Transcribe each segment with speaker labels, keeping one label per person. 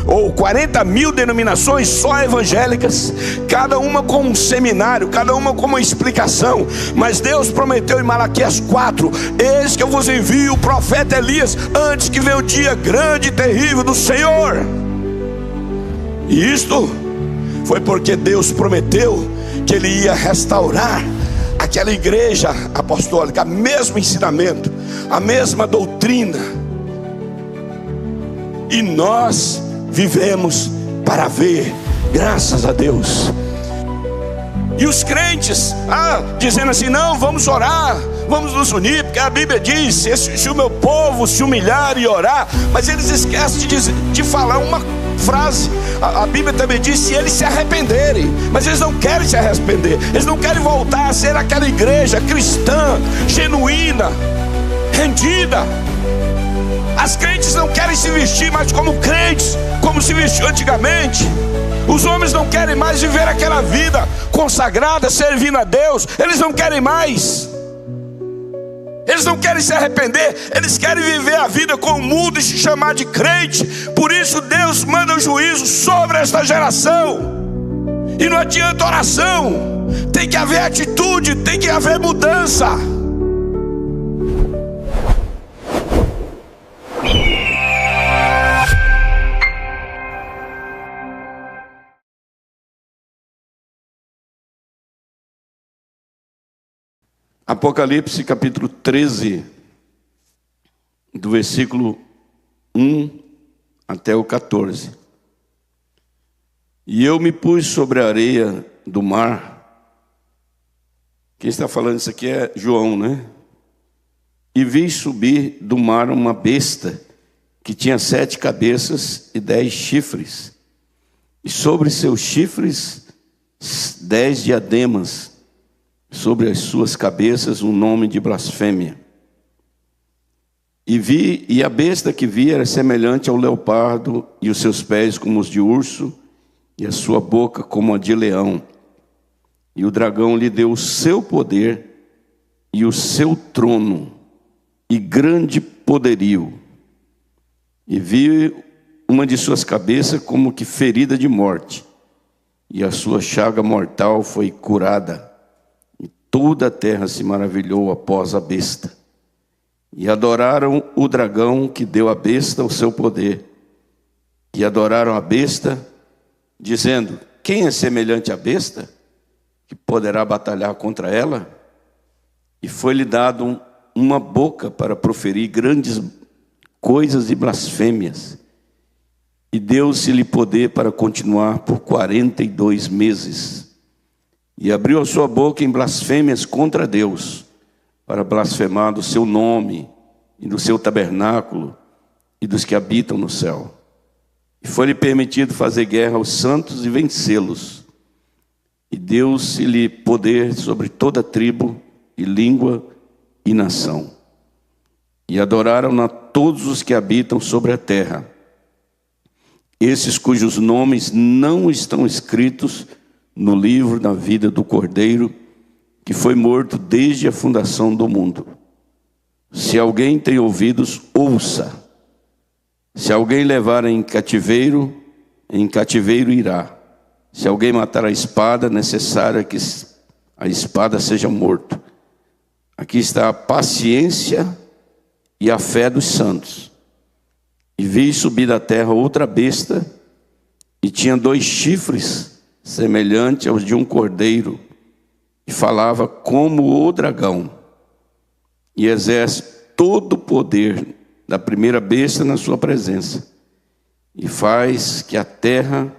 Speaker 1: ou 40 mil denominações só evangélicas, cada uma com um seminário, cada uma com uma explicação. Mas Deus prometeu em Malaquias 4: eis que eu vos envio o profeta Elias, antes que venha o dia grande e terrível do Senhor. E isto foi porque Deus prometeu que Ele ia restaurar aquela igreja apostólica, o mesmo ensinamento, a mesma doutrina. E nós vivemos para ver, graças a Deus. E os crentes, dizendo assim: não, vamos orar, vamos nos unir, porque a Bíblia diz: se o meu povo se humilhar e orar. Mas eles esquecem de falar uma frase. A Bíblia também diz: se eles se arrependerem. Mas eles não querem se arrepender, eles não querem voltar a ser aquela igreja cristã, genuína, rendida. As crentes não querem se vestir mais como crentes, como se vestiu antigamente. Os homens não querem mais viver aquela vida consagrada, servindo a Deus. Eles não querem mais. Eles não querem se arrepender. Eles querem viver a vida com o mundo e se chamar de crente. Por isso Deus manda o juízo sobre esta geração. E não adianta oração. Tem que haver atitude, tem que haver mudança. Apocalipse capítulo 13, do versículo 1 até o 14. E eu me pus sobre a areia do mar. Quem está falando isso aqui é João, né? E vi subir do mar uma besta que tinha 7 cabeças e 10 chifres. E sobre seus chifres 10 diademas. Sobre as suas cabeças um nome de blasfêmia. E a besta que vi era semelhante ao leopardo, e os seus pés como os de urso, e a sua boca como a de leão. E o dragão lhe deu o seu poder, e o seu trono, e grande poderio. E vi uma de suas cabeças como que ferida de morte, e a sua chaga mortal foi curada. Toda a terra se maravilhou após a besta. E adoraram o dragão que deu à besta o seu poder. E adoraram a besta, dizendo: quem é semelhante à besta, que poderá batalhar contra ela? E foi-lhe dado uma boca para proferir grandes coisas e blasfêmias. E deu-se-lhe poder para continuar por 42 meses. E abriu a sua boca em blasfêmias contra Deus, para blasfemar do seu nome, e do seu tabernáculo, e dos que habitam no céu. E foi-lhe permitido fazer guerra aos santos e vencê-los. E deu-se-lhe poder sobre toda tribo, e língua, e nação. E adoraram-na todos os que habitam sobre a terra, esses cujos nomes não estão escritos no livro da vida do Cordeiro, que foi morto desde a fundação do mundo. Se alguém tem ouvidos, ouça. Se alguém levar em cativeiro irá. Se alguém matar a espada, é necessário que a espada seja morto. Aqui está a paciência e a fé dos santos. E vi subir da terra outra besta, e tinha 2 chifres, semelhante aos de um cordeiro, e falava como o dragão, e exerce todo o poder da primeira besta na sua presença, e faz que a terra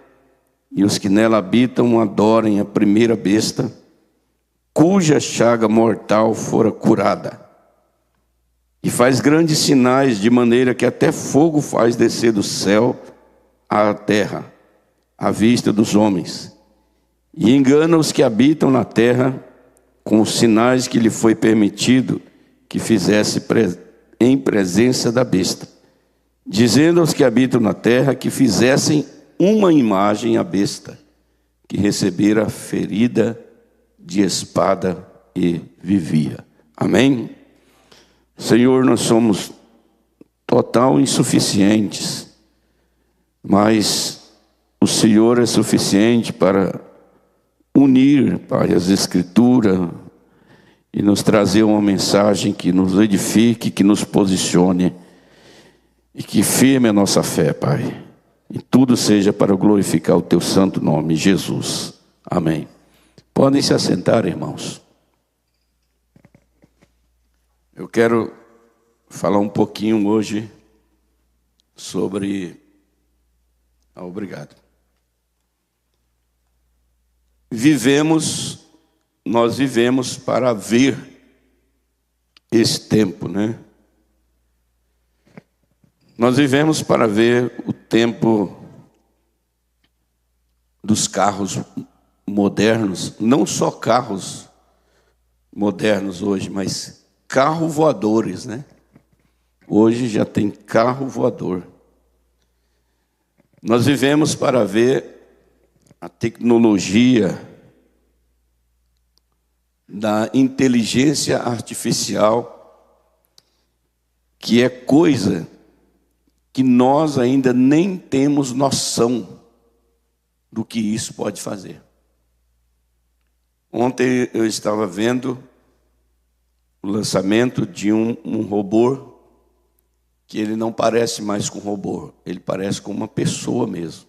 Speaker 1: e os que nela habitam adorem a primeira besta, cuja chaga mortal fora curada, e faz grandes sinais, de maneira que até fogo faz descer do céu à terra, à vista dos homens. E engana os que habitam na terra com os sinais que lhe foi permitido que fizesse em presença da besta, dizendo aos que habitam na terra que fizessem uma imagem à besta, que recebera ferida de espada e vivia. Amém? Senhor, nós somos total insuficientes. mas o Senhor é suficiente para unir, Pai, as Escrituras e nos trazer uma mensagem que nos edifique, que nos posicione e que firme a nossa fé, Pai. E tudo seja para glorificar o Teu santo nome, Jesus. Amém. Podem se assentar, irmãos. Eu quero falar um pouquinho hoje sobre... Obrigado. Nós vivemos para ver esse tempo, né? Nós vivemos para ver o tempo dos carros modernos, não só carros modernos hoje, mas carro voadores, né? Hoje já tem carro voador. Nós vivemos para ver a tecnologia da inteligência artificial, que é coisa que nós ainda nem temos noção do que isso pode fazer. Ontem eu estava vendo o lançamento de um robô, que ele não parece mais com um robô, ele parece com uma pessoa mesmo.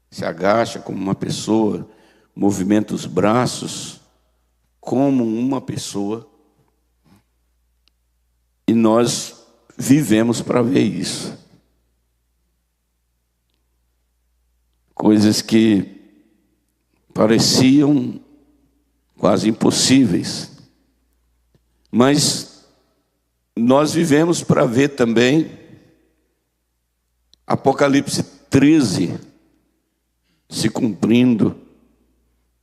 Speaker 1: Se agacha como uma pessoa, movimenta os braços como uma pessoa. E nós vivemos para ver isso. Coisas que pareciam quase impossíveis. Mas nós vivemos para ver também Apocalipse 13 se cumprindo,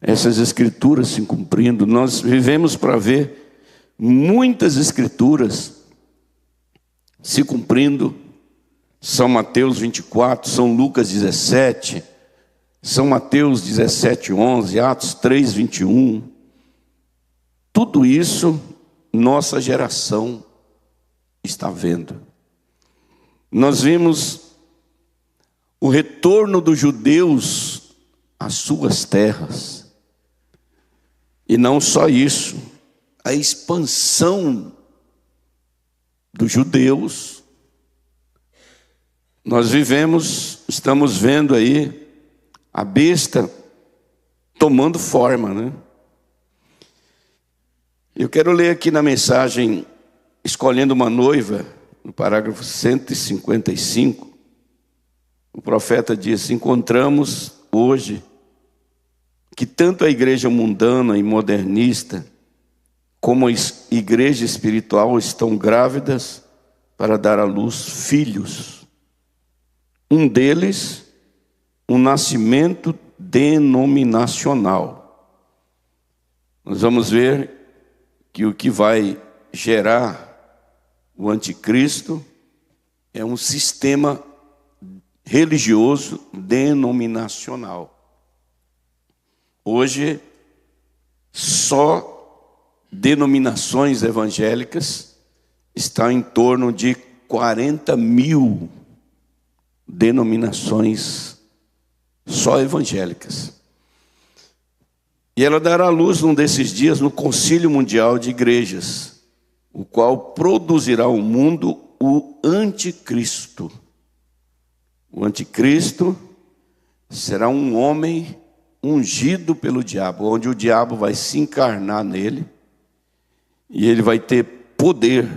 Speaker 1: essas escrituras se cumprindo. Nós vivemos para ver muitas escrituras se cumprindo. São Mateus 24, São Lucas 17, São Mateus 17, 11, Atos 3, 21. Tudo isso nossa geração está vendo. Nós vimos o retorno dos judeus às suas terras. E não só isso, a expansão dos judeus. Nós estamos vendo aí a besta tomando forma, né? Eu quero ler aqui na mensagem Escolhendo uma Noiva, no parágrafo 155, o profeta diz: encontramos hoje que tanto a igreja mundana e modernista como a igreja espiritual estão grávidas para dar à luz filhos. Um deles, um nascimento denominacional. Nós vamos ver que o que vai gerar o anticristo é um sistema religioso denominacional. Hoje, só denominações evangélicas estão em torno de 40 mil denominações só evangélicas. E ela dará luz num desses dias no Concílio Mundial de Igrejas, o qual produzirá ao mundo o anticristo. O anticristo será um homem ungido pelo diabo, onde o diabo vai se encarnar nele e ele vai ter poder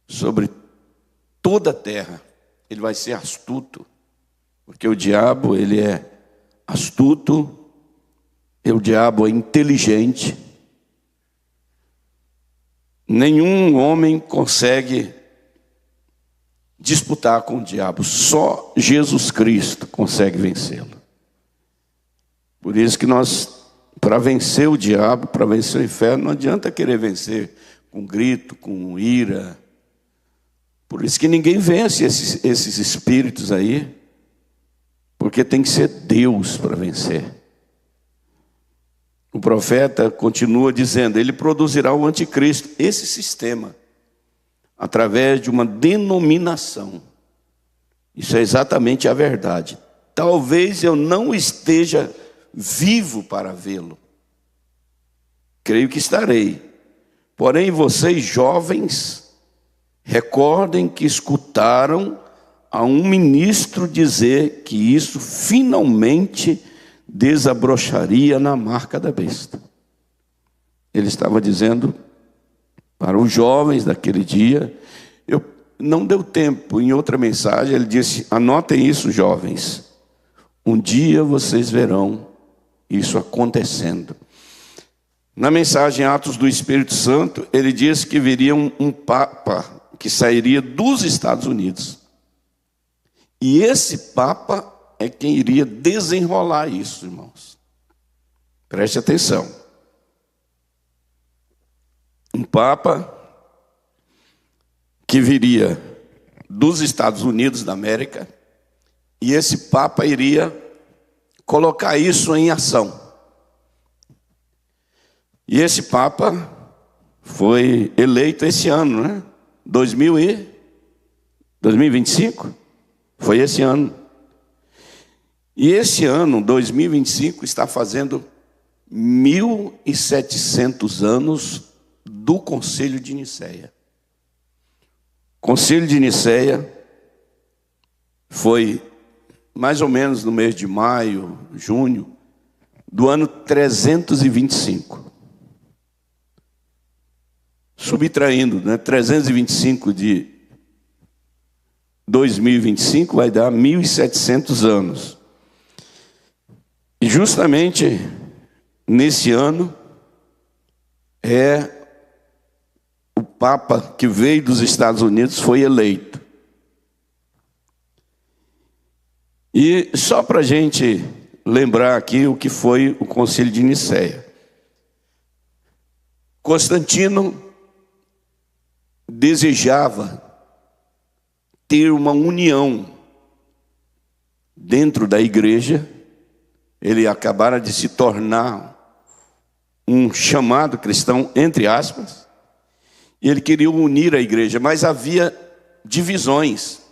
Speaker 1: sobre toda a terra. Ele vai ser astuto, porque o diabo, ele é astuto, e o diabo é inteligente. Nenhum homem consegue disputar com o diabo, só Jesus Cristo consegue vencê-lo. Por isso que nós, para vencer o diabo, para vencer o inferno, não adianta querer vencer com grito, com ira. Por isso que ninguém vence esses espíritos aí, porque tem que ser Deus para vencer. O profeta continua dizendo: ele produzirá o anticristo, esse sistema, através de uma denominação. Isso é exatamente a verdade. Talvez eu não esteja vivo para vê-lo. Creio que estarei. Porém, vocês jovens, recordem que escutaram a um ministro dizer que isso finalmente desabrocharia na marca da besta. Ele estava dizendo para os jovens daquele dia. Não deu tempo, em outra mensagem ele disse: anotem isso, jovens, um dia vocês verão isso acontecendo. Na mensagem Atos do Espírito Santo, ele disse que viria um Papa que sairia dos Estados Unidos. E esse Papa é quem iria desenrolar isso, irmãos. Preste atenção. Um Papa que viria dos Estados Unidos da América, e esse Papa iria colocar isso em ação. E esse Papa foi eleito esse ano, né? 2025? Foi esse ano. E esse ano, 2025, está fazendo 1700 anos do Concílio de Nicéia. O Concílio de Nicéia foi mais ou menos no mês de maio, junho, do ano 325. Subtraindo, né, 325 de 2025 vai dar 1700 anos. E justamente nesse ano o Papa que veio dos Estados Unidos foi eleito. E só para a gente lembrar aqui o que foi o Concílio de Nicéia. Constantino desejava ter uma união dentro da igreja. Ele acabara de se tornar um chamado cristão, entre aspas, e ele queria unir a igreja, mas havia divisões.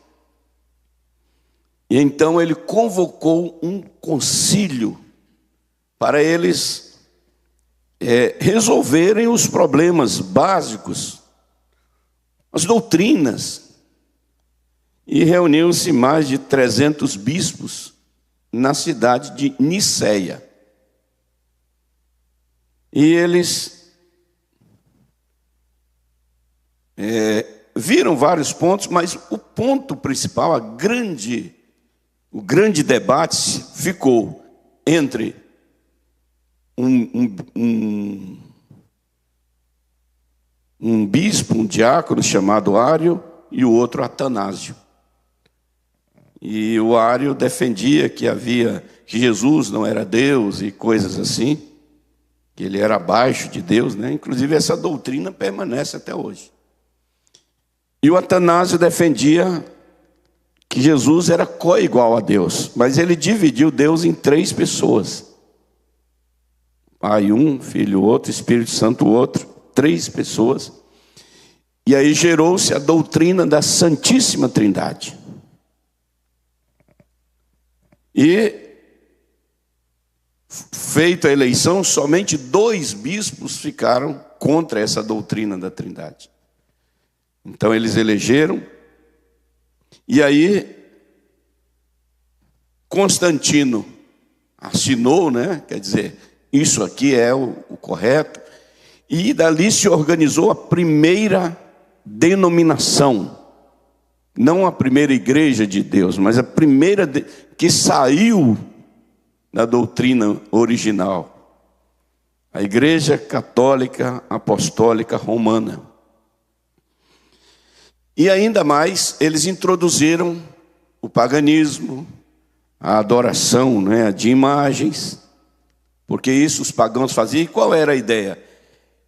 Speaker 1: E então ele convocou um concílio para eles resolverem os problemas básicos, as doutrinas. E reuniu-se mais de 300 bispos na cidade de Nicéia. E eles viram vários pontos, mas o ponto principal, o grande debate ficou entre um bispo, um diácono chamado Ário, e o outro Atanásio. E o Ário defendia que Jesus não era Deus e coisas assim, que ele era abaixo de Deus, né? Inclusive essa doutrina permanece até hoje. E o Atanásio defendia que Jesus era coigual a Deus, mas ele dividiu Deus em 3 pessoas. Pai um, Filho outro, Espírito Santo outro, 3 pessoas. E aí gerou-se a doutrina da Santíssima Trindade. E, feita a eleição, somente 2 bispos ficaram contra essa doutrina da Trindade. Então eles elegeram, e aí Constantino assinou, né? Quer dizer, isso aqui é o correto, e dali se organizou a primeira denominação. Não a primeira igreja de Deus, mas a primeira que saiu da doutrina original. A Igreja Católica Apostólica Romana. E ainda mais, eles introduziram o paganismo, a adoração, né, de imagens, porque isso os pagãos faziam. E qual era a ideia?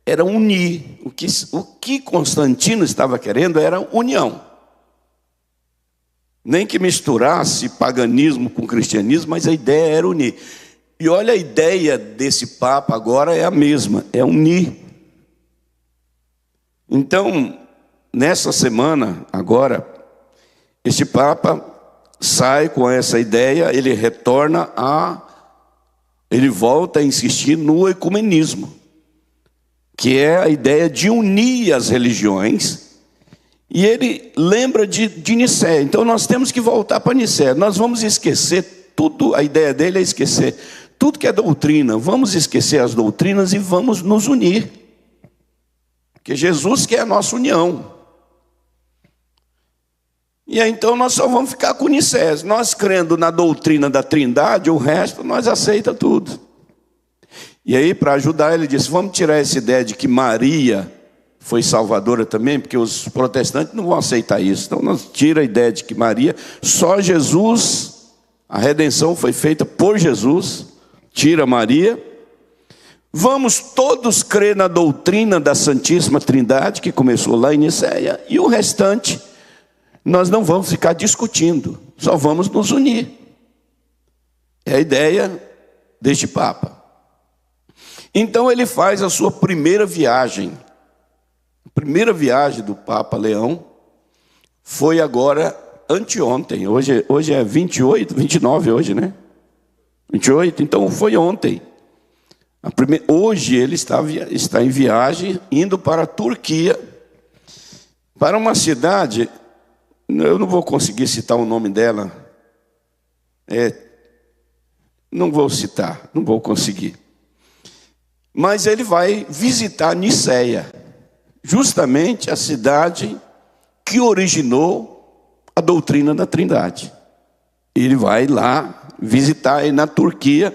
Speaker 1: Era unir. O que Constantino estava querendo era união. Nem que misturasse paganismo com cristianismo, mas a ideia era unir. E olha, a ideia desse Papa agora é a mesma, é unir. Então, nessa semana, agora, este Papa sai com essa ideia, ele volta a insistir no ecumenismo, que é a ideia de unir as religiões, e ele lembra de Nicéia. Então nós temos que voltar para Nicéia. Nós vamos esquecer tudo, a ideia dele é esquecer tudo que é doutrina, vamos esquecer as doutrinas e vamos nos unir, porque Jesus quer a nossa união. E aí então nós só vamos ficar com Nicéia. Nós crendo na doutrina da Trindade, o resto nós aceita tudo. E aí, para ajudar, ele disse: vamos tirar essa ideia de que Maria foi salvadora também, porque os protestantes não vão aceitar isso. Então nós tira a ideia de que Maria, só Jesus, a redenção foi feita por Jesus, tira Maria. Vamos todos crer na doutrina da Santíssima Trindade, que começou lá em Nicéia, e o restante nós não vamos ficar discutindo, só vamos nos unir. É a ideia deste Papa. Então ele faz a sua primeira viagem. A primeira viagem do Papa Leão foi agora anteontem. Hoje é 28, 29 hoje, né? 28, então foi ontem. Hoje ele está em viagem, indo para a Turquia, para uma cidade, eu não vou conseguir citar o nome dela, não vou conseguir. Mas ele vai visitar Nicéia, justamente a cidade que originou a doutrina da Trindade. Ele vai lá visitar aí na Turquia.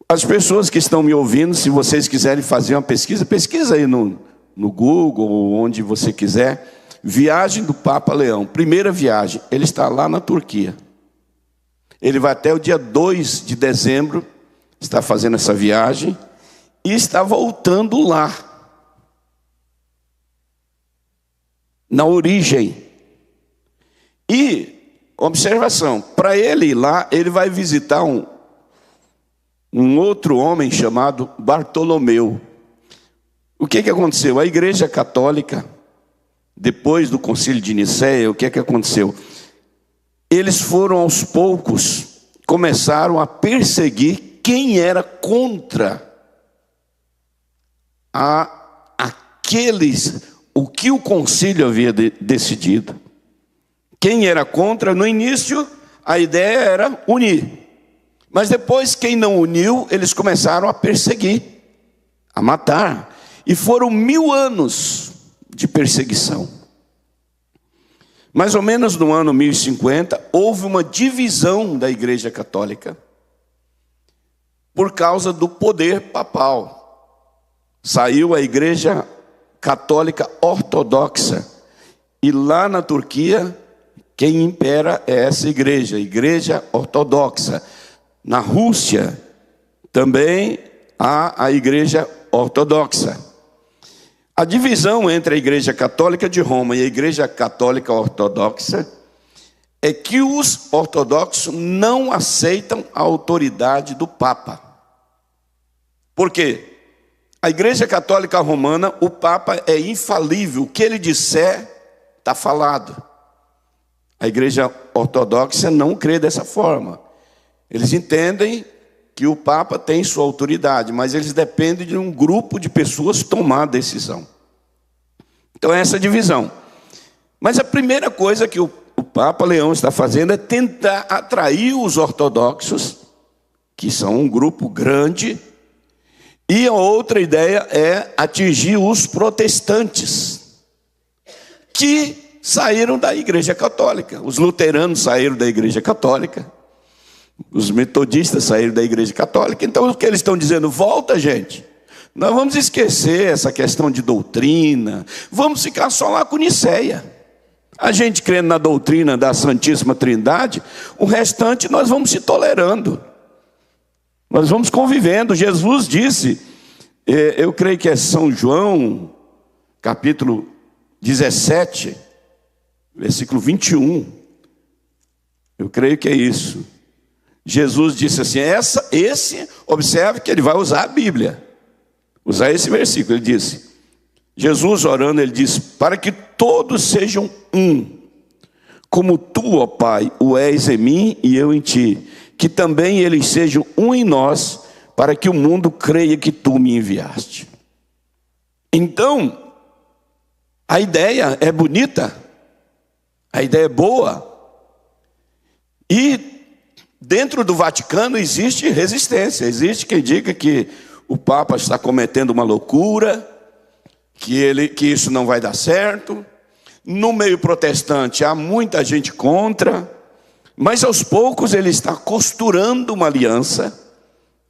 Speaker 1: As pessoas que estão me ouvindo, se vocês quiserem fazer uma pesquisa aí no Google, ou onde você quiser. Viagem do Papa Leão, primeira viagem, ele está lá na Turquia. Ele vai até o dia 2 de dezembro, está fazendo essa viagem, e está voltando lá, na origem. E, observação, para ele ir lá, ele vai visitar um outro homem chamado Bartolomeu. O que aconteceu? A Igreja Católica, depois do Concílio de Nicéia, o que aconteceu? Eles foram aos poucos, começaram a perseguir quem era contra o que o concílio havia decidido. Quem era contra, no início, a ideia era unir. Mas depois, quem não uniu, eles começaram a perseguir, a matar. E foram 1000 anos de perseguição. Mais ou menos no ano 1050, houve uma divisão da Igreja Católica por causa do poder papal. Saiu a Igreja Católica Ortodoxa, e lá na Turquia, quem impera é essa igreja, a Igreja Ortodoxa. Na Rússia, também há a Igreja Ortodoxa. A divisão entre a Igreja Católica de Roma e a Igreja Católica Ortodoxa é que os ortodoxos não aceitam a autoridade do Papa. Por quê? A Igreja Católica Romana, o Papa é infalível, o que ele disser está falado. A Igreja Ortodoxa não crê dessa forma. Eles entendem que o Papa tem sua autoridade, mas eles dependem de um grupo de pessoas tomar a decisão. Então é essa divisão. Mas a primeira coisa que o Papa Leão está fazendo é tentar atrair os ortodoxos, que são um grupo grande, e a outra ideia é atingir os protestantes, que saíram da Igreja Católica. Os luteranos saíram da Igreja Católica, os metodistas saíram da Igreja Católica. Então o que eles estão dizendo? Volta, gente. Nós vamos esquecer essa questão de doutrina. Vamos ficar só lá com Nicéia. A gente crendo na doutrina da Santíssima Trindade, o restante nós vamos se tolerando. Nós vamos convivendo. Jesus disse, eu creio que é São João, capítulo 17, versículo 21. Eu creio que é isso. Jesus disse assim, observe que ele vai usar a Bíblia, usar esse versículo. Ele disse, Jesus orando, ele disse, para que todos sejam um, como tu, ó Pai, o és em mim e eu em ti, que também eles sejam um em nós, para que o mundo creia que tu me enviaste. Então, a ideia é bonita, a ideia é boa, e dentro do Vaticano existe resistência, existe quem diga que o Papa está cometendo uma loucura, que isso não vai dar certo. No meio protestante há muita gente contra, mas aos poucos ele está costurando uma aliança.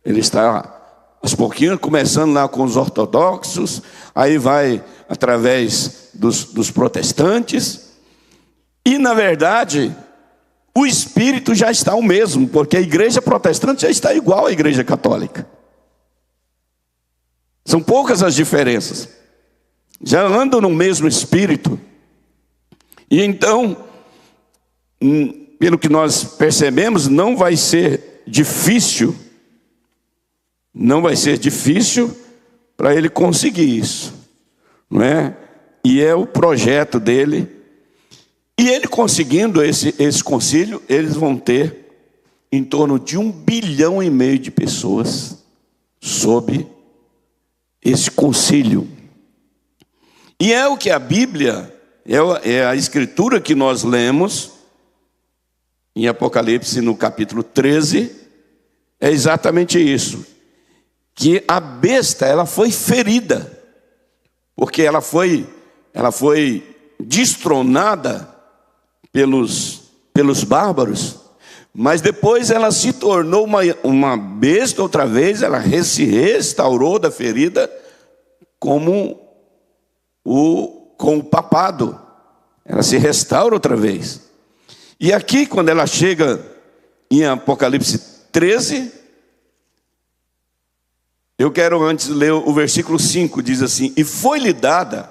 Speaker 1: Ele está aos pouquinhos começando lá com os ortodoxos, aí vai através dos protestantes, e na verdade o espírito já está o mesmo, porque a igreja protestante já está igual à igreja católica. São poucas as diferenças, já andam no mesmo espírito. E então, pelo que nós percebemos, não vai ser difícil para ele conseguir isso, não é? E é o projeto dele. E ele conseguindo esse concílio, eles vão ter em torno de 1,5 bilhão de pessoas sob esse concílio. E é o que a Bíblia, é a escritura que nós lemos em Apocalipse, no capítulo 13, é exatamente isso. Que a besta, ela foi ferida, porque ela foi destronada pelos bárbaros, mas depois ela se tornou uma besta outra vez, ela se restaurou da ferida com o papado, ela se restaura outra vez. E aqui, quando ela chega em Apocalipse 13, eu quero antes ler o versículo 5, diz assim: e foi-lhe dada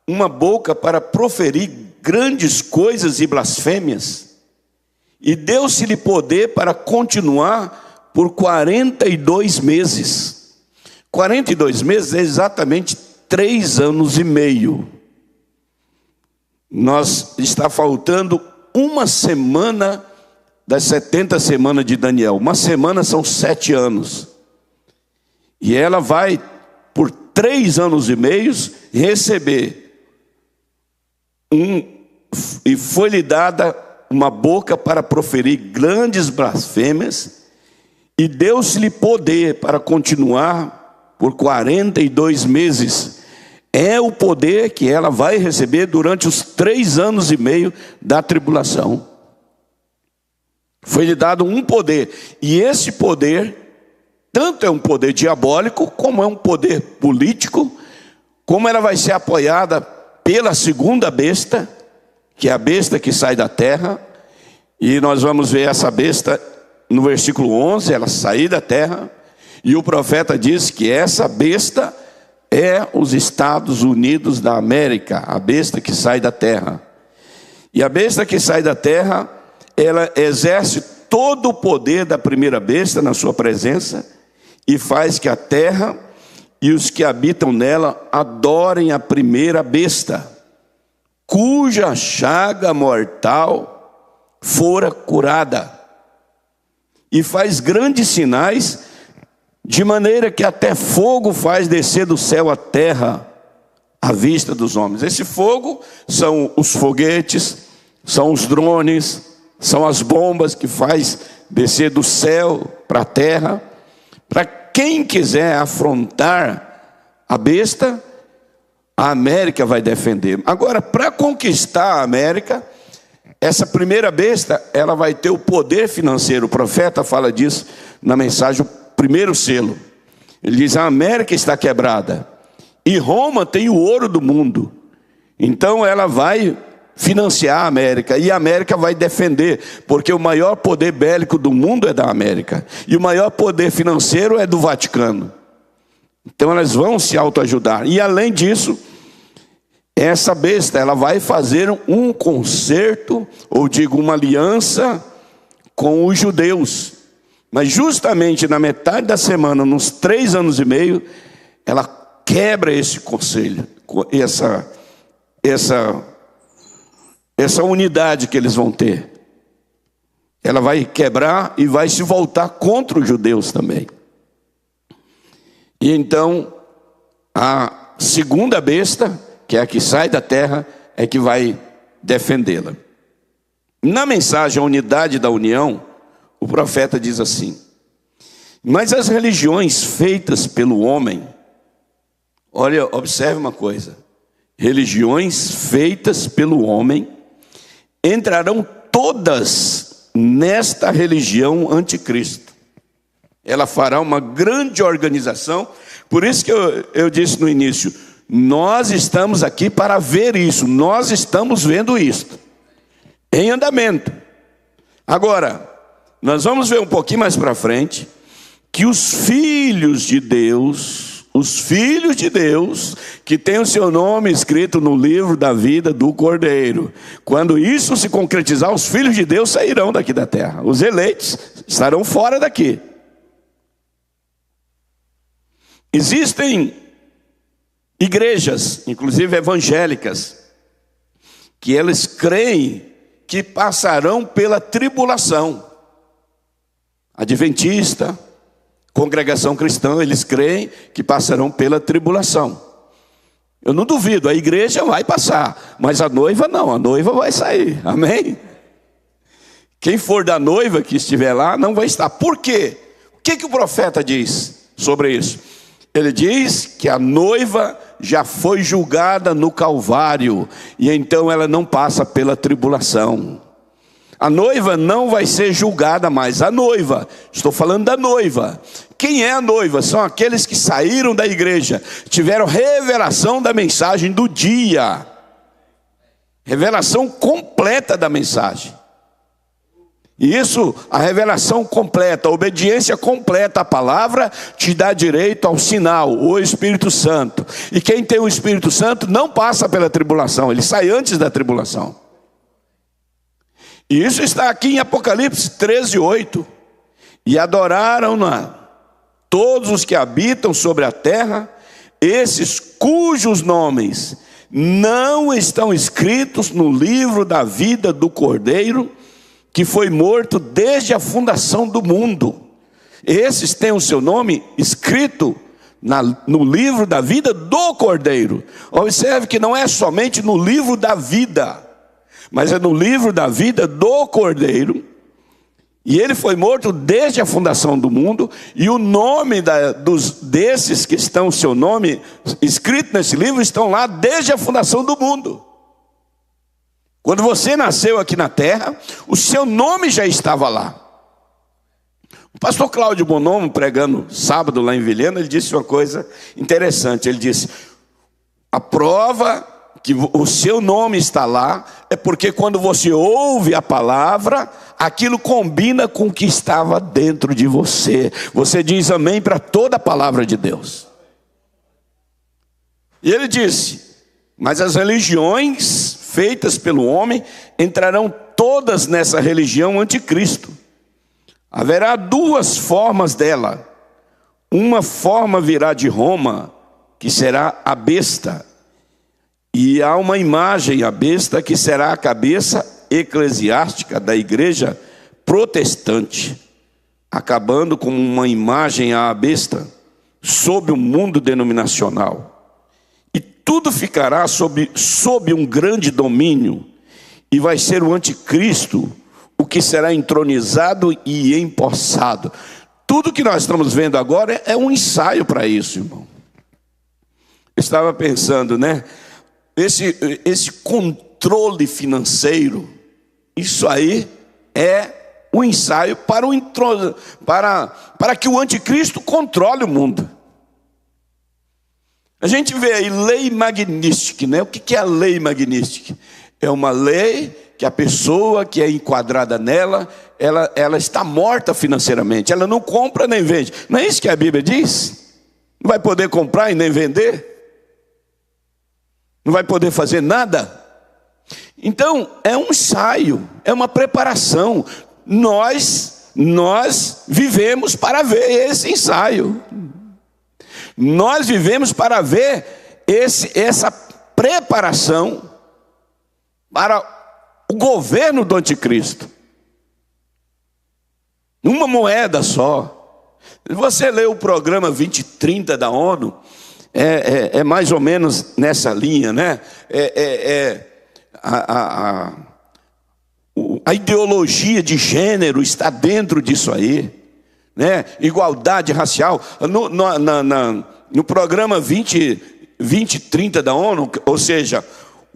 Speaker 1: uma boca para proferir grandes coisas e blasfêmias, e deu-se-lhe poder para continuar por 42 meses. 42 meses é exatamente 3 anos e meio. Está faltando uma semana das 70 semanas de Daniel. Uma semana são 7 anos. E ela vai, por 3 anos e meio, receber e foi-lhe dada uma boca para proferir grandes blasfêmias, e deu-se-lhe poder para continuar por 42 meses. É o poder que ela vai receber durante os 3 anos e meio da tribulação. Foi-lhe dado um poder, e esse poder tanto é um poder diabólico, como é um poder político, como ela vai ser apoiada pela segunda besta, que é a besta que sai da terra. E nós vamos ver essa besta no versículo 11, ela sair da terra, e o profeta diz que essa besta é os Estados Unidos da América, a besta que sai da terra. E a besta que sai da terra, ela exerce todo o poder da primeira besta na sua presença, e faz que a terra e os que habitam nela adorem a primeira besta, cuja chaga mortal fora curada, e faz grandes sinais, de maneira que até fogo faz descer do céu à terra à vista dos homens. Esse fogo são os foguetes, são os drones, são as bombas que faz descer do céu para a terra. Para quem quiser afrontar a besta, a América vai defender. Agora, para conquistar a América, essa primeira besta, ela vai ter o poder financeiro. O profeta fala disso na mensagem, o primeiro selo. Ele diz: a América está quebrada, e Roma tem o ouro do mundo. Então ela vai financiar a América, e a América vai defender, porque o maior poder bélico do mundo é da América, e o maior poder financeiro é do Vaticano. Então elas vão se autoajudar. E além disso, essa besta, ela vai fazer um concerto, ou digo, uma aliança com os judeus. Mas justamente na metade da semana, nos 3 anos e meio, ela quebra esse conselho, essa unidade que eles vão ter, ela vai quebrar e vai se voltar contra os judeus também. E então, a segunda besta, que é a que sai da terra, é que vai defendê-la. Na mensagem A Unidade da União, o profeta diz assim: mas as religiões feitas pelo homem, olha, observe uma coisa, religiões feitas pelo homem entrarão todas nesta religião anticristo. Ela fará uma grande organização. Por isso que eu disse no início, nós estamos aqui para ver isso, nós estamos vendo isso em andamento. Agora, nós vamos ver um pouquinho mais para frente, que os filhos de Deus, que tem o seu nome escrito no livro da vida do Cordeiro, quando isso se concretizar, os filhos de Deus sairão daqui da terra, os eleitos estarão fora daqui. Existem igrejas, inclusive evangélicas, que eles creem que passarão pela tribulação. Adventista, congregação cristã, eles creem que passarão pela tribulação. Eu não duvido, a igreja vai passar, mas a noiva não, a noiva vai sair, amém? Quem for da noiva que estiver lá, não vai estar. Por quê? O que o profeta diz sobre isso? Ele diz que a noiva já foi julgada no Calvário, e então ela não passa pela tribulação. A noiva não vai ser julgada mais. A noiva, estou falando da noiva. Quem é a noiva? São aqueles que saíram da igreja, tiveram revelação da mensagem do dia, revelação completa da mensagem. E isso, a revelação completa, a obediência completa à palavra, te dá direito ao sinal, o Espírito Santo. E quem tem o Espírito Santo não passa pela tribulação, ele sai antes da tribulação. E isso está aqui em Apocalipse 13:8. E adoraram-na todos os que habitam sobre a terra, esses cujos nomes não estão escritos no livro da vida do Cordeiro, que foi morto desde a fundação do mundo. Esses têm o seu nome escrito no livro da vida do Cordeiro. Observe que não é somente no livro da vida, mas é no livro da vida do Cordeiro. E ele foi morto desde a fundação do mundo. E o nome desses que estão, o seu nome escrito nesse livro, estão lá desde a fundação do mundo. Quando você nasceu aqui na terra, o seu nome já estava lá. O pastor Cláudio Bonomo, pregando sábado lá em Vilhena, ele disse uma coisa interessante. Ele disse: a prova que o seu nome está lá é porque quando você ouve a palavra, aquilo combina com o que estava dentro de você. Você diz amém para toda a palavra de Deus. E ele disse: mas as religiões feitas pelo homem entrarão todas nessa religião anticristo. Haverá duas formas dela. Uma forma virá de Roma, que será a besta. E há uma imagem, a besta, que será a cabeça eclesiástica da igreja protestante, acabando com uma imagem à besta sob o mundo denominacional. E tudo ficará sob um grande domínio, e vai ser o anticristo o que será entronizado e empossado. Tudo que nós estamos vendo agora é um ensaio para isso, irmão. Eu estava pensando, né? Esse controle financeiro, isso aí é um ensaio para que o anticristo controle o mundo. A gente vê aí lei magnística, né? O que é a lei magnística? É uma lei que a pessoa que é enquadrada nela, ela está morta financeiramente. Ela não compra nem vende. Não é isso que a Bíblia diz? Não vai poder comprar e nem vender? Não vai poder fazer nada? Então, é um ensaio, é uma preparação. Nós vivemos para ver esse ensaio. Nós vivemos para ver essa preparação para o governo do anticristo. Uma moeda só. Você lê o programa 2030 da ONU, é mais ou menos nessa linha, né? A ideologia de gênero está dentro disso aí, né? Igualdade racial. No programa 2030 da ONU, ou seja,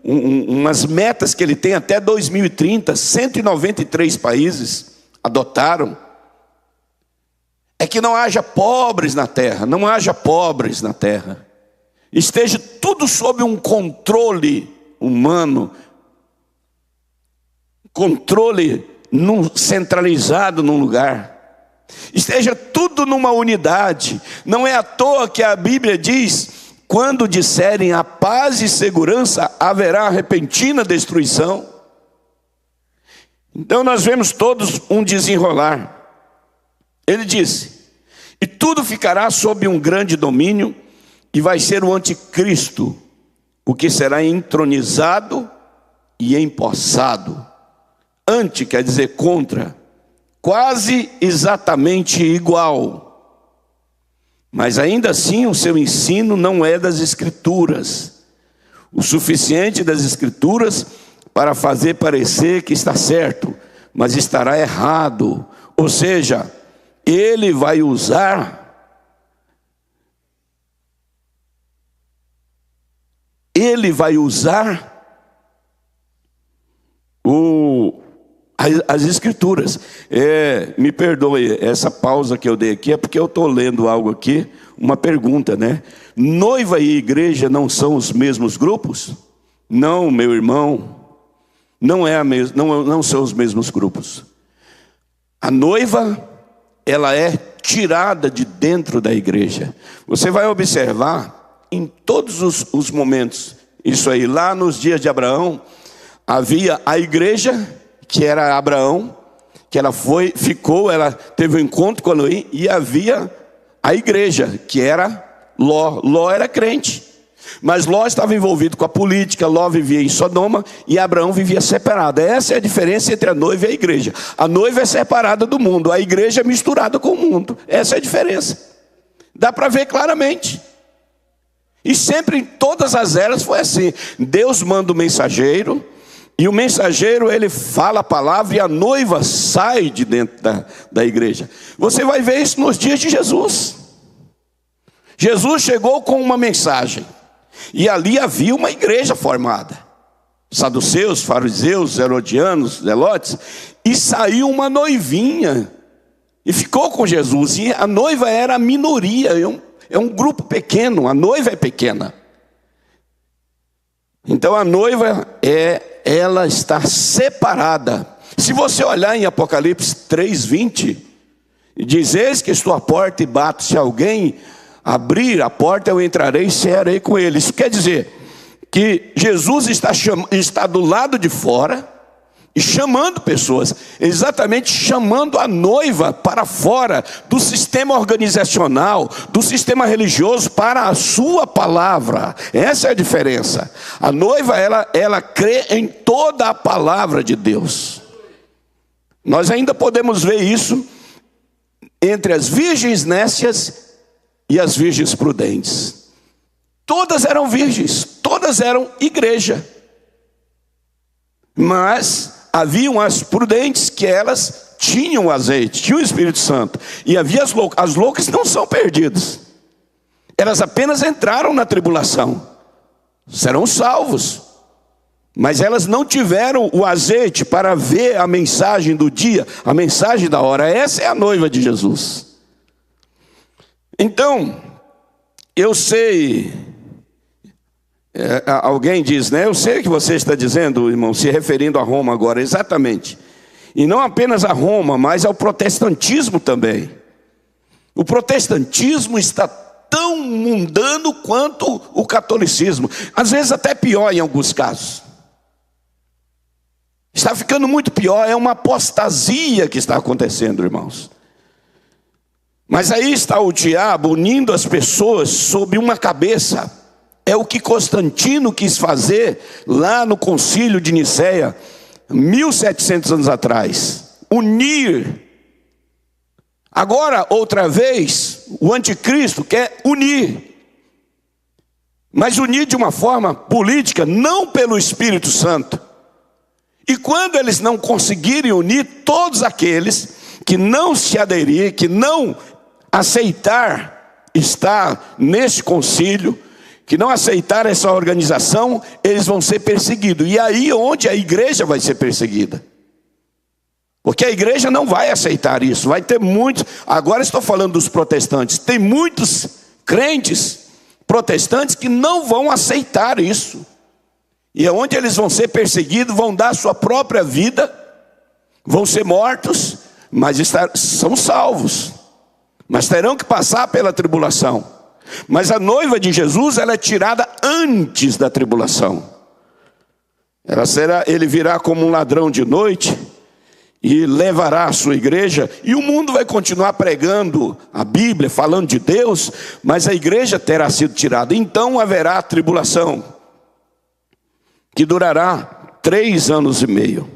Speaker 1: umas metas que ele tem até 2030, 193 países adotaram. É que não haja pobres na terra, não haja pobres na terra. Esteja tudo sob um controle humano, controle centralizado num lugar. Esteja tudo numa unidade. Não é à toa que a Bíblia diz: quando disserem a paz e segurança, haverá repentina destruição. Então nós vemos todos um desenrolar. Ele disse: e tudo ficará sob um grande domínio, e vai ser o anticristo, o que será entronizado e empossado. Anti quer dizer contra, quase exatamente igual. Mas ainda assim o seu ensino não é das Escrituras, o suficiente das Escrituras para fazer parecer que está certo, mas estará errado. Ou seja, ele vai usar as Escrituras. Me perdoe, essa pausa que eu dei aqui é porque eu estou lendo algo aqui, uma pergunta, né? Noiva e igreja não são os mesmos grupos? Não, meu irmão, não são os mesmos grupos. A noiva, ela é tirada de dentro da igreja. Você vai observar em todos os momentos, isso aí, lá nos dias de Abraão, havia a igreja, que era Abraão, que ela teve um encontro com Elohim, e havia a igreja, que era Ló. Ló era crente, mas Ló estava envolvido com a política. Ló vivia em Sodoma e Abraão vivia separado. Essa é a diferença entre a noiva e a igreja. A noiva é separada do mundo, a igreja é misturada com o mundo. Essa é a diferença. Dá para ver claramente. E sempre em todas as eras foi assim. Deus manda o mensageiro, e o mensageiro, ele fala a palavra, e a noiva sai de dentro da igreja. Você vai ver isso nos dias de Jesus. Jesus chegou com uma mensagem, e ali havia uma igreja formada. Saduceus, fariseus, herodianos, zelotes. E saiu uma noivinha, e ficou com Jesus. E a noiva era a minoria, é um grupo pequeno, a noiva é pequena. Então a noiva ela está separada. Se você olhar em Apocalipse 3:20, diz: eis que estou à porta e bato, se alguém abrir a porta, eu entrarei e cearei com ele. Isso quer dizer que Jesus está do lado de fora e chamando pessoas, exatamente chamando a noiva para fora do sistema organizacional, do sistema religioso, para a sua palavra. Essa é a diferença. A noiva, ela crê em toda a palavra de Deus. Nós ainda podemos ver isso entre as virgens nécias e as virgens prudentes. Todas eram virgens, todas eram igreja. Mas haviam as prudentes, que elas tinham azeite, tinham o Espírito Santo. E havia as loucas. As loucas não são perdidas. Elas apenas entraram na tribulação. Serão salvos. Mas elas não tiveram o azeite para ver a mensagem do dia, a mensagem da hora. Essa é a noiva de Jesus. Então, eu sei... alguém diz, né? Eu sei o que você está dizendo, irmão, se referindo a Roma agora, exatamente. E não apenas a Roma, mas ao protestantismo também. O protestantismo está tão mundano quanto o catolicismo. Às vezes até pior em alguns casos. Está ficando muito pior, é uma apostasia que está acontecendo, irmãos. Mas aí está o diabo unindo as pessoas sob uma cabeça. É o que Constantino quis fazer lá no concílio de Nicéia. 1700 anos atrás. Unir. Agora, outra vez, o anticristo quer unir. Mas unir de uma forma política, não pelo Espírito Santo. E quando eles não conseguirem unir, todos aqueles que não se aderir, que não aceitar estar nesse concílio, que não aceitar essa organização, eles vão ser perseguidos. E aí onde a igreja vai ser perseguida. Porque a igreja não vai aceitar isso. Vai ter muitos, agora estou falando dos protestantes, tem muitos crentes protestantes que não vão aceitar isso. E é onde eles vão ser perseguidos, vão dar sua própria vida, vão ser mortos, mas são salvos. Mas terão que passar pela tribulação. Mas a noiva de Jesus, ela é tirada antes da tribulação. Ele virá como um ladrão de noite e levará a sua igreja, e o mundo vai continuar pregando a Bíblia, falando de Deus, mas a igreja terá sido tirada. Então haverá a tribulação, que durará 3 anos e meio.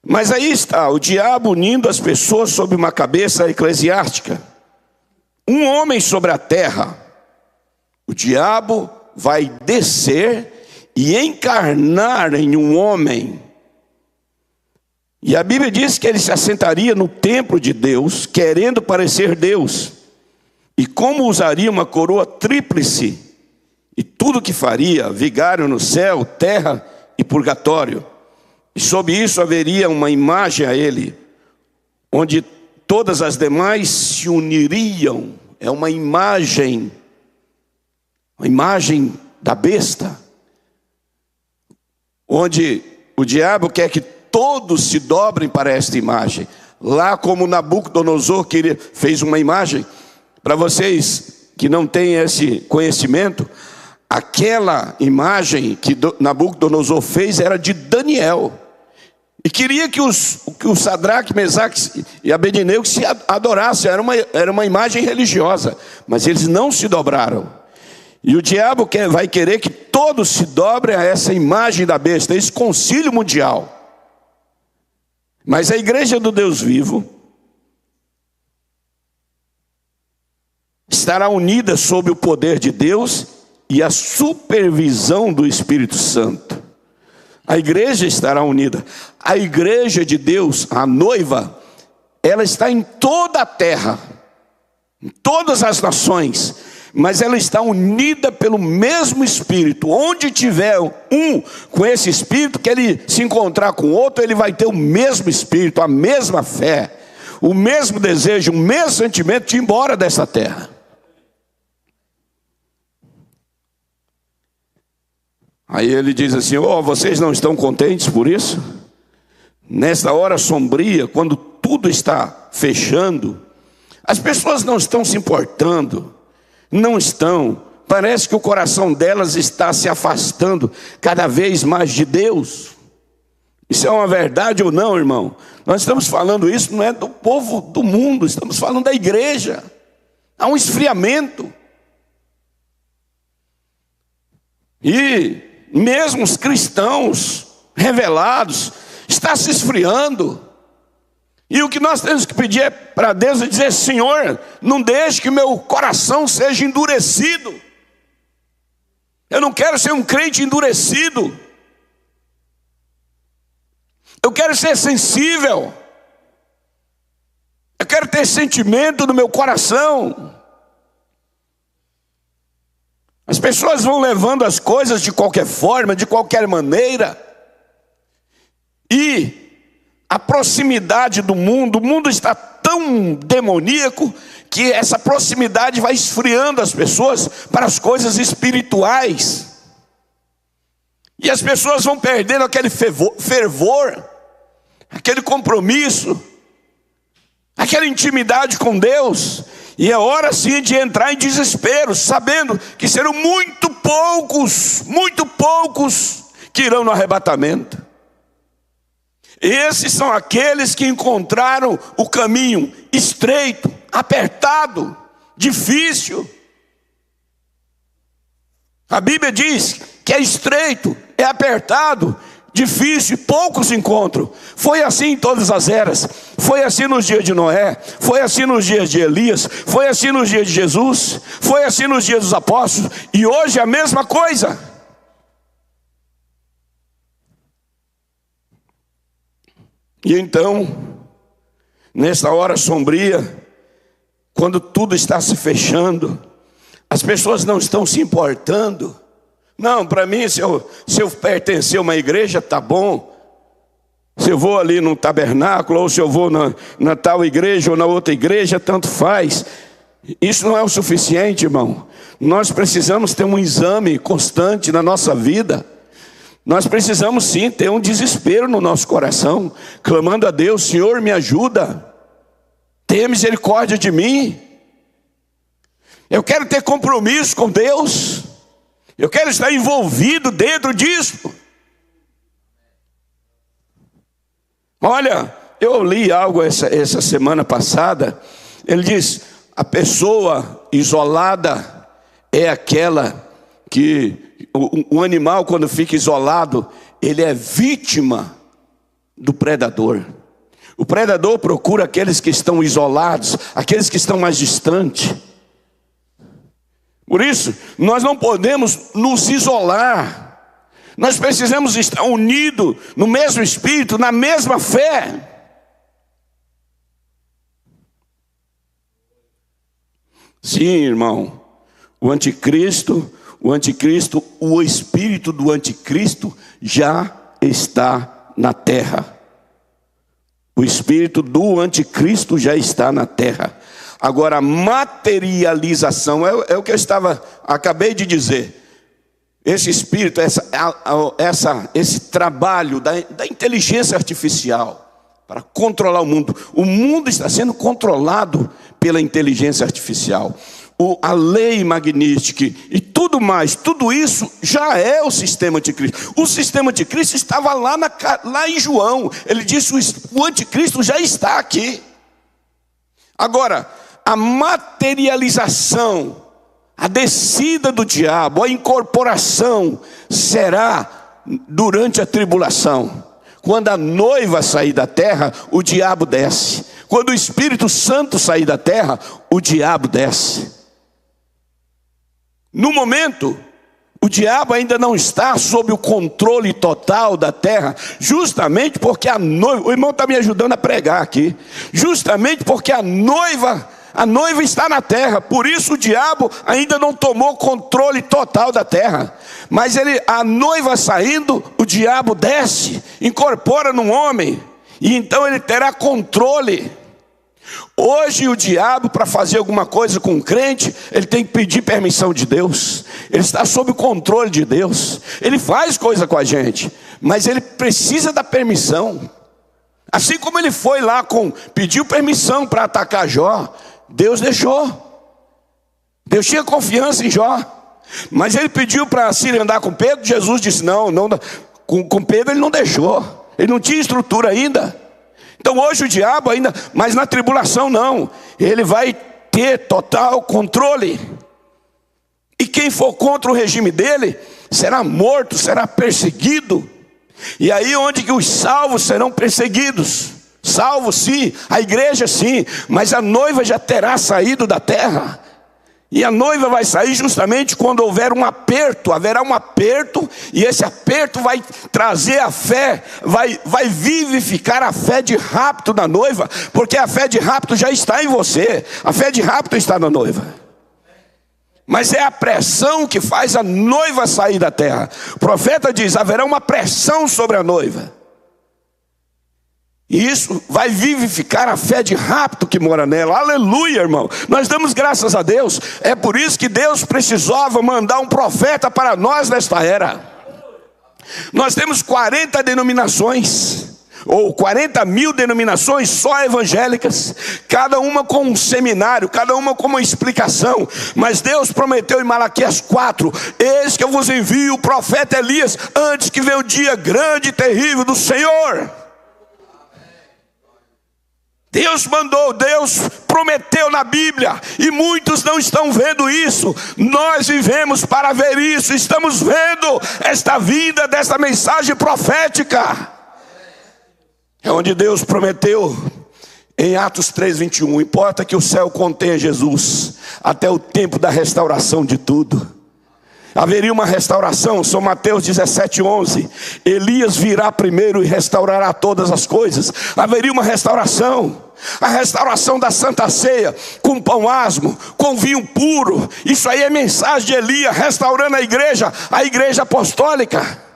Speaker 1: Mas aí está o diabo unindo as pessoas sob uma cabeça eclesiástica. Um homem sobre a terra. O diabo vai descer e encarnar em um homem. E a Bíblia diz que ele se assentaria no templo de Deus, querendo parecer Deus. E como usaria uma coroa tríplice, e tudo que faria, vigário no céu, terra e purgatório. E sob isso haveria uma imagem a ele, onde todas as demais se uniriam. É uma imagem da besta, onde o diabo quer que todos se dobrem para esta imagem. Lá como Nabucodonosor fez uma imagem, para vocês que não têm esse conhecimento, aquela imagem que Nabucodonosor fez era de Daniel. E queria que o Sadraque, Mesaque e Abednego se adorassem. Era uma imagem religiosa. Mas eles não se dobraram. E o diabo vai querer que todos se dobrem a essa imagem da besta. Esse concílio mundial. Mas a igreja do Deus vivo estará unida sob o poder de Deus e a supervisão do Espírito Santo. A igreja estará unida. A igreja de Deus, a noiva, ela está em toda a terra, em todas as nações, mas ela está unida pelo mesmo Espírito. Onde tiver um com esse Espírito, que ele se encontrar com outro, ele vai ter o mesmo Espírito, a mesma fé, o mesmo desejo, o mesmo sentimento de ir embora dessa terra. Aí ele diz assim: vocês não estão contentes por isso? Nesta hora sombria, quando tudo está fechando, as pessoas não estão se importando, não estão. Parece que o coração delas está se afastando cada vez mais de Deus. Isso é uma verdade ou não, irmão? Nós estamos falando isso, não é do povo do mundo, estamos falando da igreja. Há um esfriamento. E mesmo os cristãos revelados estão se esfriando. E o que nós temos que pedir é para Deus e dizer: Senhor, não deixe que meu coração seja endurecido. Eu não quero ser um crente endurecido. Eu quero ser sensível. Eu quero ter sentimento no meu coração. As pessoas vão levando as coisas de qualquer forma, de qualquer maneira. E a proximidade do mundo, o mundo está tão demoníaco que essa proximidade vai esfriando as pessoas para as coisas espirituais. E as pessoas vão perdendo aquele fervor, aquele compromisso, aquela intimidade com Deus. E é hora sim de entrar em desespero, sabendo que serão muito poucos que irão no arrebatamento. Esses são aqueles que encontraram o caminho estreito, apertado, difícil. A Bíblia diz que é estreito, é apertado difícil, poucos encontros. Foi assim em todas as eras. Foi assim nos dias de Noé, foi assim nos dias de Elias, foi assim nos dias de Jesus, foi assim nos dias dos apóstolos, e hoje é a mesma coisa. E então, nesta hora sombria, quando tudo está se fechando, as pessoas não estão se importando. Não, para mim, se eu pertencer a uma igreja, tá bom. Se eu vou ali no tabernáculo, ou se eu vou na tal igreja ou na outra igreja, tanto faz. Isso não é o suficiente, irmão. Nós precisamos ter um exame constante na nossa vida. Nós precisamos sim ter um desespero no nosso coração, clamando a Deus: Senhor, me ajuda, tenha misericórdia de mim. Eu quero ter compromisso com Deus, eu quero estar envolvido dentro disso. Olha, eu li algo essa semana passada. Ele diz: a pessoa isolada é aquela que o animal, quando fica isolado, ele é vítima do predador. O predador procura aqueles que estão isolados, aqueles que estão mais distantes. Por isso, nós não podemos nos isolar. Nós precisamos estar unidos no mesmo espírito, na mesma fé. Sim, irmão, o anticristo, o espírito do anticristo já está na terra. O espírito do anticristo já está na terra. Agora, a materialização é o que eu acabei de dizer. Esse espírito, esse trabalho da inteligência artificial para controlar o mundo. O mundo está sendo controlado pela inteligência artificial. A lei magnífica e tudo mais, tudo isso já é o sistema anticristo. O sistema anticristo estava lá em João. Ele disse: o anticristo já está aqui. Agora, a materialização, a descida do diabo, a incorporação será durante a tribulação. Quando a noiva sair da terra, o diabo desce. Quando o Espírito Santo sair da terra, o diabo desce. No momento, o diabo ainda não está sob o controle total da terra, justamente porque a noiva, o irmão está me ajudando a pregar aqui, justamente porque a noiva está na terra. Por isso o diabo ainda não tomou controle total da terra. Mas a noiva saindo, o diabo desce, incorpora no homem, e então ele terá controle. Hoje o diabo, para fazer alguma coisa com o crente, ele tem que pedir permissão de Deus. Ele está sob o controle de Deus. Ele faz coisa com a gente, mas ele precisa da permissão. Assim como ele foi lá pediu permissão para atacar Jó, Deus deixou. Deus tinha confiança em Jó, mas ele pediu para se andar com Pedro. Jesus disse não, com Pedro ele não deixou. Ele não tinha estrutura ainda. Então hoje o diabo ainda, mas na tribulação não, ele vai ter total controle. E quem for contra o regime dele, será morto, será perseguido. E aí onde que os salvos serão perseguidos? Salvos sim, a igreja sim, mas a noiva já terá saído da terra. E a noiva vai sair justamente quando houver um aperto, haverá um aperto, e esse aperto vai trazer a fé, vai vivificar a fé de rapto da noiva, porque a fé de rapto já está em você, a fé de rapto está na noiva. Mas é a pressão que faz a noiva sair da terra. O profeta diz: haverá uma pressão sobre a noiva. E isso vai vivificar a fé de rapto que mora nela. Aleluia, irmão. Nós damos graças a Deus. É por isso que Deus precisava mandar um profeta para nós nesta era. Nós temos 40 denominações, ou 40 mil denominações só evangélicas, cada uma com um seminário, cada uma com uma explicação. Mas Deus prometeu em Malaquias 4: eis que eu vos envio o profeta Elias, antes que venha o dia grande e terrível do Senhor. Deus mandou, Deus prometeu na Bíblia, e muitos não estão vendo isso. Nós vivemos para ver isso, estamos vendo esta vinda desta mensagem profética. É onde Deus prometeu em Atos 3:21, importa que o céu contenha Jesus até o tempo da restauração de tudo. Haveria uma restauração, São Mateus 17:11. Elias virá primeiro e restaurará todas as coisas. Haveria uma restauração, a restauração da Santa Ceia, com pão asmo, com vinho puro. Isso aí é mensagem de Elias, restaurando a igreja apostólica.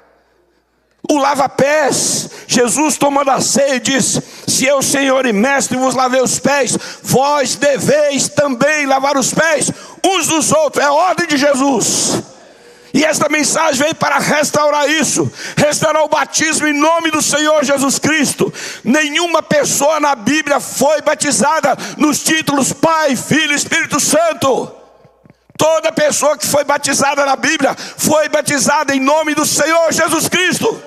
Speaker 1: O lava-pés, Jesus tomando a ceia e diz: se eu, Senhor e Mestre, vos lavei os pés, vós deveis também lavar os pés uns dos outros. É a ordem de Jesus. E esta mensagem veio para restaurar isso, restaurar o batismo em nome do Senhor Jesus Cristo. Nenhuma pessoa na Bíblia foi batizada nos títulos Pai, Filho e Espírito Santo. Toda pessoa que foi batizada na Bíblia foi batizada em nome do Senhor Jesus Cristo.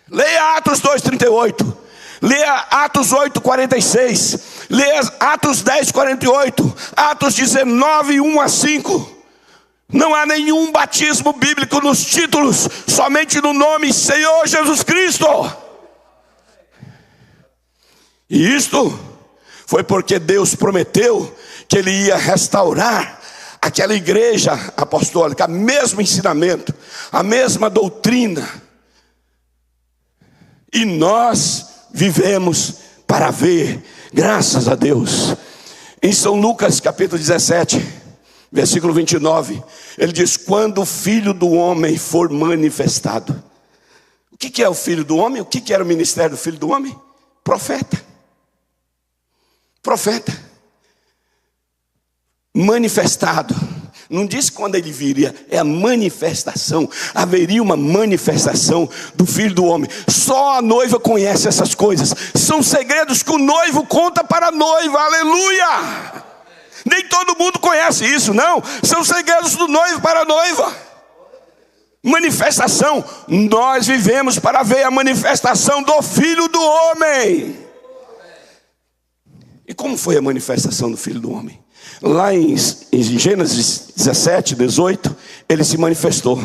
Speaker 1: Leia Atos 2:38, leia Atos 8:46, leia Atos 10:48, Atos 19:1-5. Não há nenhum batismo bíblico nos títulos, somente no nome Senhor Jesus Cristo. E isto foi porque Deus prometeu que Ele ia restaurar aquela igreja apostólica, o mesmo ensinamento, a mesma doutrina. E nós vivemos para ver, graças a Deus. Em São Lucas capítulo 17, versículo 29, ele diz: quando o Filho do Homem for manifestado. O que é o Filho do Homem? O que era o ministério do Filho do Homem? Profeta. Profeta. Manifestado. Não diz quando ele viria, é a manifestação. Haveria uma manifestação do Filho do Homem. Só a noiva conhece essas coisas. São segredos que o noivo conta para a noiva. Aleluia! Nem todo mundo conhece isso, não. São segredos do noivo para a noiva. Manifestação. Nós vivemos para ver a manifestação do Filho do Homem. E como foi a manifestação do Filho do Homem? Lá em Gênesis 17:18, ele se manifestou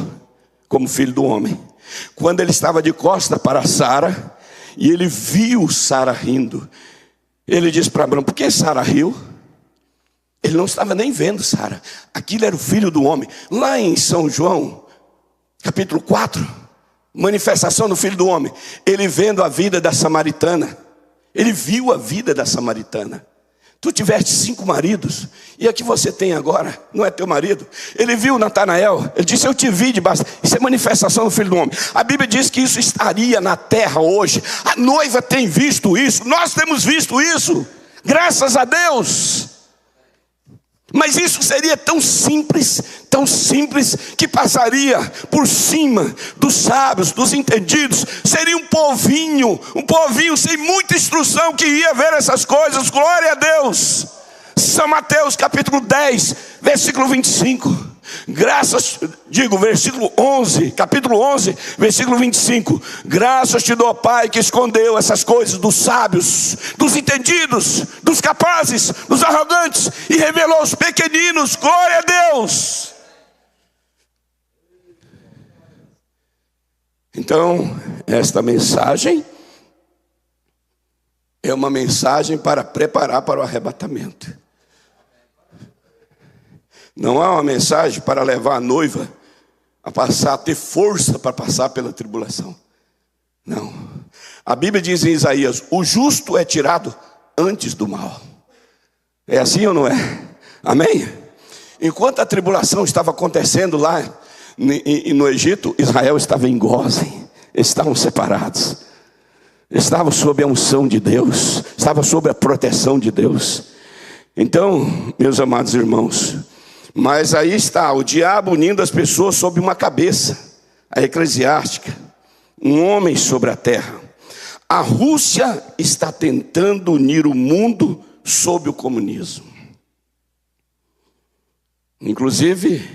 Speaker 1: como Filho do Homem. Quando ele estava de costa para Sara, e ele viu Sara rindo, ele disse para Abraão: por que Sara riu? Ele não estava nem vendo Sara. Aquilo era o Filho do Homem. Lá em São João, capítulo 4, manifestação do Filho do Homem. Ele vendo a vida da samaritana. Ele viu a vida da samaritana. Tu tiveste 5 maridos, e a que você tem agora não é teu marido. Ele viu Natanael, ele disse: eu te vi debaixo. Isso é manifestação do Filho do Homem. A Bíblia diz que isso estaria na terra hoje. A noiva tem visto isso, nós temos visto isso, graças a Deus. Mas isso seria tão simples, que passaria por cima dos sábios, dos entendidos. Seria um povinho sem muita instrução que ia ver essas coisas. Glória a Deus. São Mateus capítulo 10, versículo 25. Versículo 11, capítulo 11, versículo 25. Graças te dou, Pai, que escondeu essas coisas dos sábios, dos entendidos, dos capazes, dos arrogantes, e revelou aos pequeninos. Glória a Deus. Então, esta mensagem é uma mensagem para preparar para o arrebatamento. Não é uma mensagem para levar a noiva a ter força para passar pela tribulação. Não. A Bíblia diz em Isaías: o justo é tirado antes do mal. É assim ou não é? Amém? Enquanto a tribulação estava acontecendo lá no Egito, Israel estava em Gósen. Estavam separados. Estavam sob a unção de Deus. Estavam sob a proteção de Deus. Então, meus amados irmãos, mas aí está o diabo unindo as pessoas sob uma cabeça, a eclesiástica, um homem sobre a terra. A Rússia está tentando unir o mundo sob o comunismo. Inclusive,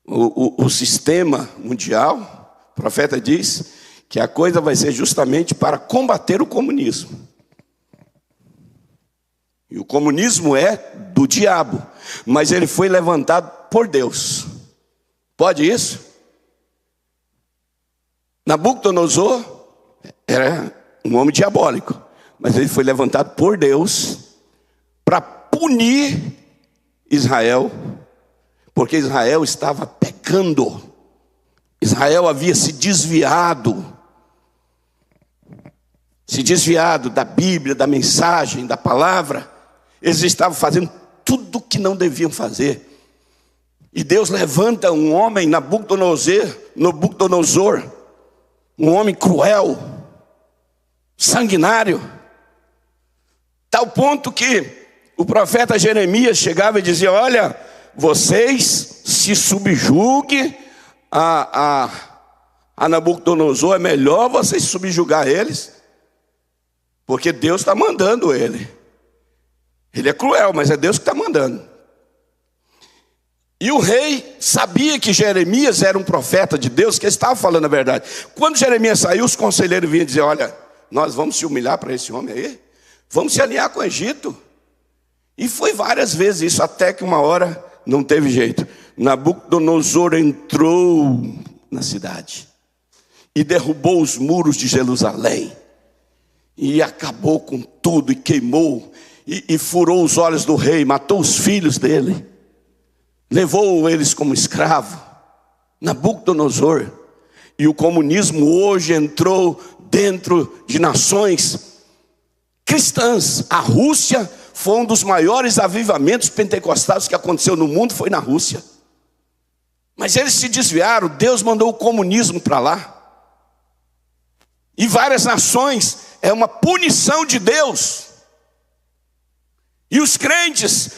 Speaker 1: o sistema mundial, o profeta diz que a coisa vai ser justamente para combater o comunismo. E o comunismo é do diabo, mas ele foi levantado por Deus. Pode isso? Nabucodonosor era um homem diabólico, mas ele foi levantado por Deus para punir Israel, porque Israel estava pecando. Israel havia se desviado da Bíblia, da mensagem, da palavra. Eles estavam fazendo tudo o que não deviam fazer. E Deus levanta um homem, Nabucodonosor, um homem cruel, sanguinário, tal ponto que o profeta Jeremias chegava e dizia: olha, vocês se subjuguem a Nabucodonosor, é melhor vocês subjugar eles, porque Deus está mandando ele. Ele é cruel, mas é Deus que está mandando. E o rei sabia que Jeremias era um profeta de Deus, que ele estava falando a verdade. Quando Jeremias saiu, os conselheiros vinham dizer: olha, nós vamos se humilhar para esse homem aí, vamos se alinhar com o Egito. E foi várias vezes isso, até que uma hora não teve jeito. Nabucodonosor entrou na cidade e derrubou os muros de Jerusalém, e acabou com tudo, e queimou, e furou os olhos do rei, matou os filhos dele, levou eles como escravo. Nabucodonosor. E o comunismo hoje entrou dentro de nações cristãs. A Rússia foi um dos maiores avivamentos pentecostais que aconteceu no mundo, foi na Rússia. Mas eles se desviaram, Deus mandou o comunismo para lá. E várias nações, é uma punição de Deus. E os crentes,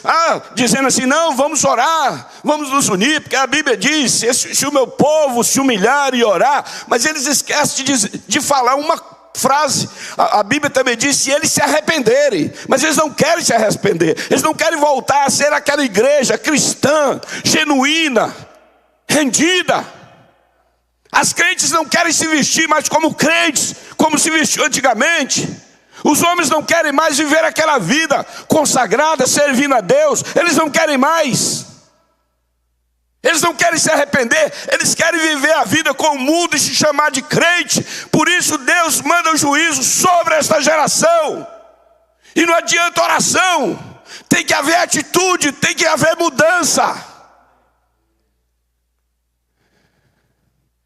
Speaker 1: dizendo assim: não, vamos orar, vamos nos unir, porque a Bíblia diz, se o meu povo se humilhar e orar. Mas eles esquecem de falar uma frase. A Bíblia também diz: se eles se arrependerem. Mas eles não querem se arrepender, eles não querem voltar a ser aquela igreja cristã, genuína, rendida. As crentes não querem se vestir mais como crentes, como se vestiu antigamente. Os homens não querem mais viver aquela vida consagrada, servindo a Deus. Eles não querem mais. Eles não querem se arrepender. Eles querem viver a vida com o mundo e se chamar de crente. Por isso Deus manda o juízo sobre esta geração. E não adianta oração. Tem que haver atitude, tem que haver mudança.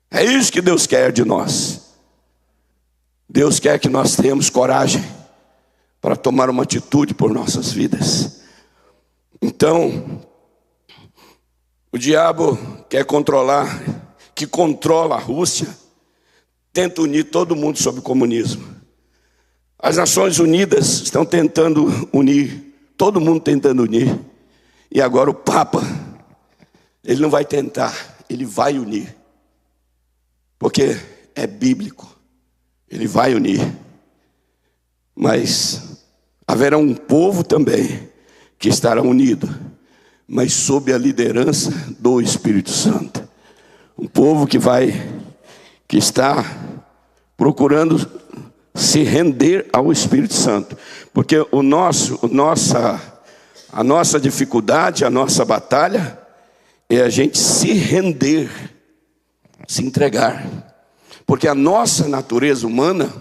Speaker 1: É isso que Deus quer de nós. Deus quer que nós tenhamos coragem para tomar uma atitude por nossas vidas. Então, o diabo quer controlar, que controla a Rússia, tenta unir todo mundo sob o comunismo. As Nações Unidas estão tentando unir, todo mundo tentando unir. E agora o Papa, ele não vai tentar, ele vai unir. Porque é bíblico. Ele vai unir. Mas haverá um povo também que estará unido, mas sob a liderança do Espírito Santo. Um povo que está procurando se render ao Espírito Santo. Porque a nossa dificuldade, a nossa batalha é a gente se render, se entregar. Porque a nossa natureza humana,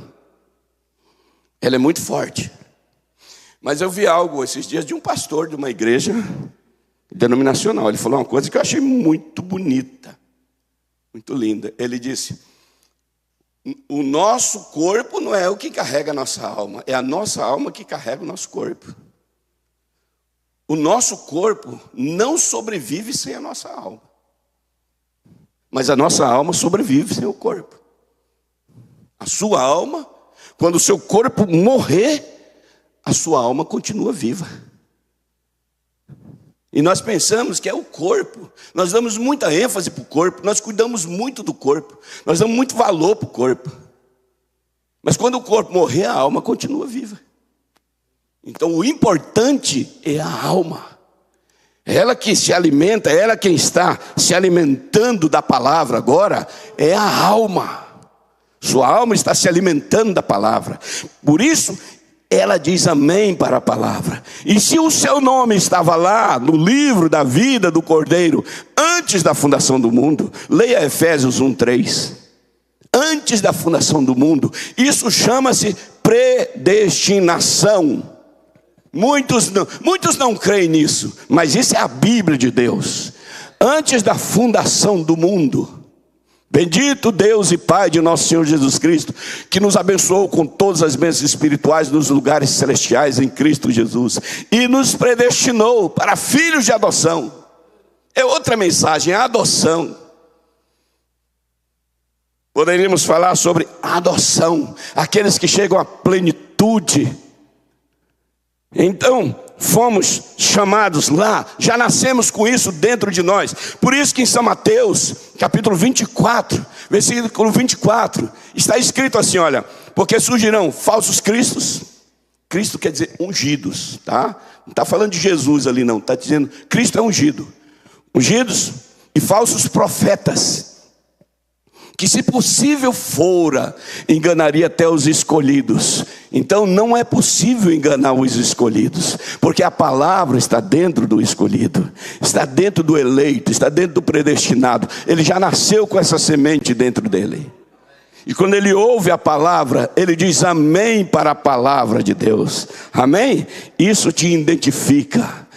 Speaker 1: ela é muito forte. Mas eu vi algo esses dias de um pastor de uma igreja denominacional. Ele falou uma coisa que eu achei muito bonita, muito linda. Ele disse: o nosso corpo não é o que carrega a nossa alma, é a nossa alma que carrega o nosso corpo. O nosso corpo não sobrevive sem a nossa alma, mas a nossa alma sobrevive sem o corpo. A sua alma, quando o seu corpo morrer, a sua alma continua viva. E nós pensamos que é o corpo. Nós damos muita ênfase para o corpo. Nós cuidamos muito do corpo. Nós damos muito valor para o corpo. Mas quando o corpo morrer, a alma continua viva. Então o importante é a alma. É ela que se alimenta, é ela quem está se alimentando da palavra agora. É a alma. Sua alma está se alimentando da palavra. Por isso, ela diz amém para a palavra. E se o seu nome estava lá no livro da vida do Cordeiro antes da fundação do mundo, leia Efésios 1:3. Antes da fundação do mundo, isso chama-se predestinação. Muitos não creem nisso, mas isso é a Bíblia de Deus. Antes da fundação do mundo. Bendito Deus e Pai de nosso Senhor Jesus Cristo, que nos abençoou com todas as bênçãos espirituais nos lugares celestiais em Cristo Jesus, e nos predestinou para filhos de adoção. É outra mensagem, a adoção. Poderíamos falar sobre adoção, aqueles que chegam à plenitude. Então, fomos chamados lá, já nascemos com isso dentro de nós. Por isso que em São Mateus, capítulo 24, versículo 24, está escrito assim, olha: porque surgirão falsos cristos. Cristo quer dizer ungidos, tá? Não está falando de Jesus ali não, está dizendo Cristo é ungido. Ungidos e falsos profetas, que se possível fora, enganaria até os escolhidos. Então não é possível enganar os escolhidos, porque a palavra está dentro do escolhido, está dentro do eleito, está dentro do predestinado. Ele já nasceu com essa semente dentro dele. E quando ele ouve a palavra, ele diz amém para a palavra de Deus. Amém? Isso te identifica.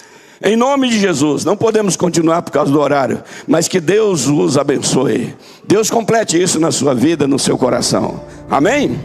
Speaker 1: Em nome de Jesus, não podemos continuar por causa do horário, mas que Deus os abençoe. Deus complete isso na sua vida, no seu coração. Amém?